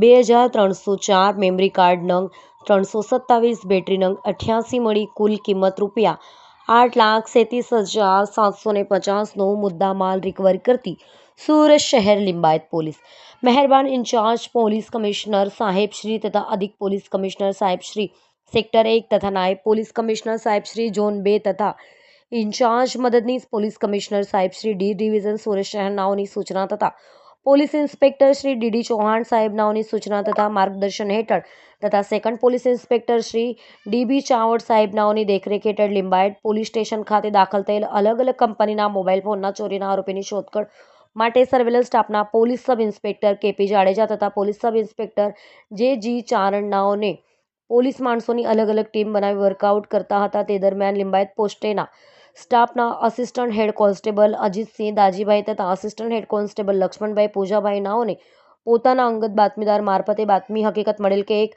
2304 memory card નંગ 327 battery નંગ 88 મળી કુલ કિંમત ₹8,37,750નો મુદ્દામાલ રિકવરી કરતી સુરત શહેર લિંબાયત પોલીસ મહેરબાન ઇન્ચાર્જ પોલીસ કમિશનર સાહેબ શ્રી તથા અધિક પોલીસ કમિશનર સાહેબ શ્રી સેક્ટર 1 તથા નાયબ પોલીસ કમિશનર સાહેબ શ્રી ઝોન 2 તથા ઇન્ચાર્જ મદદનીશ પોલીસ કમિશનર સાહેબ શ્રી ડી ડિવિઝન સુરત શહેર નાઓની સૂચના તથા police inspector Shri D D Chauhan સાહેબ નાઓની સૂચના તથા માર્ગદર્શન હેઠળ તથા second police inspector Shri D B Chavad સાહેબ નાઓની દેખરેખ હેઠળ લિંબાયત પોલીસ સ્ટેશન ખાતે દાખલ થયેલ અલગ અલગ કંપનીના મોબાઈલ ફોનના ચોરીના આરોપીની શોધખોળ માટે સર્વેલન્સ સ્ટાફના police sub inspector K P Jadeja તથા પોલીસ સબ ઇન્સ્પેક્ટર જે ચારણ નાઓને પોલીસ માણસોની અલગ અલગ ટીમ બનાવી વર્કઆઉટ કરતા હતા। તે દરમિયાન લિંબાયત પોસ્ટેના સ્ટાફના assistant head constable Ajitsinh Dajibhai તથા assistant head constable Laxmanbhai Pujabhai નાઓને પોતાના અંગત બાતમીદાર મારફતે બાતમી હકીકત મળેલ કે એક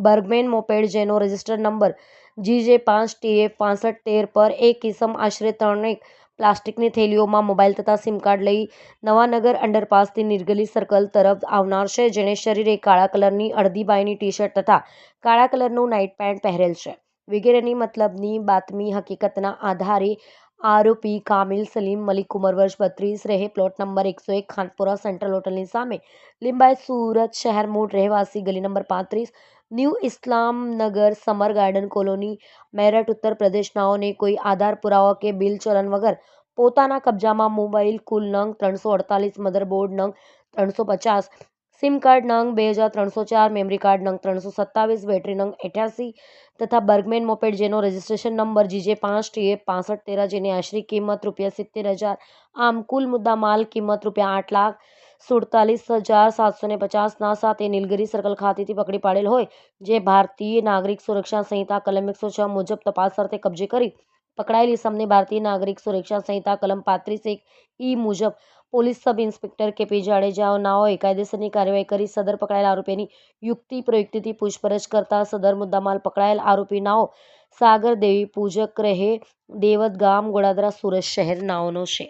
બર્ગમેન મોપેડ જેનો રજિસ્ટર નંબર GJ5TF6513 પર એક કિસમ આશરે 3 પ્લાસ્ટિકની થેલીઓમાં મોબાઈલ તથા સિમ કાર્ડ લઈ નવાનગર અંડરપાસથી નિરગલી સર્કલ તરફ આવનાર છે, જેણે શરીરે કાળા કલરની અડધી બાયની ટી-શર્ટ તથા કાળા કલરનું નાઇટ પેન્ટ પહેરેલ છે વગેરેની મતલબની બાતમી હકીકતના આધારે આરોપી કામિલ સલીમ મલિક ઉંમર વર્ષ 32 રહે પ્લોટ નંબર 101 ખાનપુરા સેન્ટ્રલ હોટલની સામે લિંબાયત સુરત શહેર મૂળ રહેવાસી ગલી number 35 new Islamnagar summer garden colony Meerut Uttar Pradesh નાઓને કોઈ આધાર પુરાવા કે બિલ ચલન વગર પોતાના કબજામાં મોબાઈલ કુલ નંગ 348 મધરબોર્ડ નંગ 350 સિમ કાર્ડ નંગ 2304 મેમરી કાર્ડ નંગ 327 બેટરી નંગ 88 તથા બર્ગમેન મોપેડ જેનો રજિસ્ટ્રેશન નંબર GJ5TF6513 જેની આશરી કિંમત ₹70,000 આમ કુલ મુદ્દા માલ કિંમત ₹8,47,750ના સાથે નીલગિરી સર્કલ ખાતેથી પકડી પાડેલ હોય, જે ભારતીય નાગરિક સુરક્ષા સંહિતા કલમ 106 મુજબ તપાસ અર્થે કબજે કરી પકડાયેલ ઇસમને ભારતીય નાગરિક સુરક્ષા સંહિતા કલમ 35(1) મુજબ police sub inspector K P Jadeja નાઓએ કાયદેસરની કાર્યવાહી કરી સદર પકડાયેલ આરોપીની યુક્તિ પ્રયુક્તિથી પૂછપરછ કરતા સદર મુદ્દામાલ પકડાયેલ આરોપી નાઓ સાગર દેવી પૂજક રહે દેવત ગામ ગોડાદરા સુરત શહેર નાઓનો છે।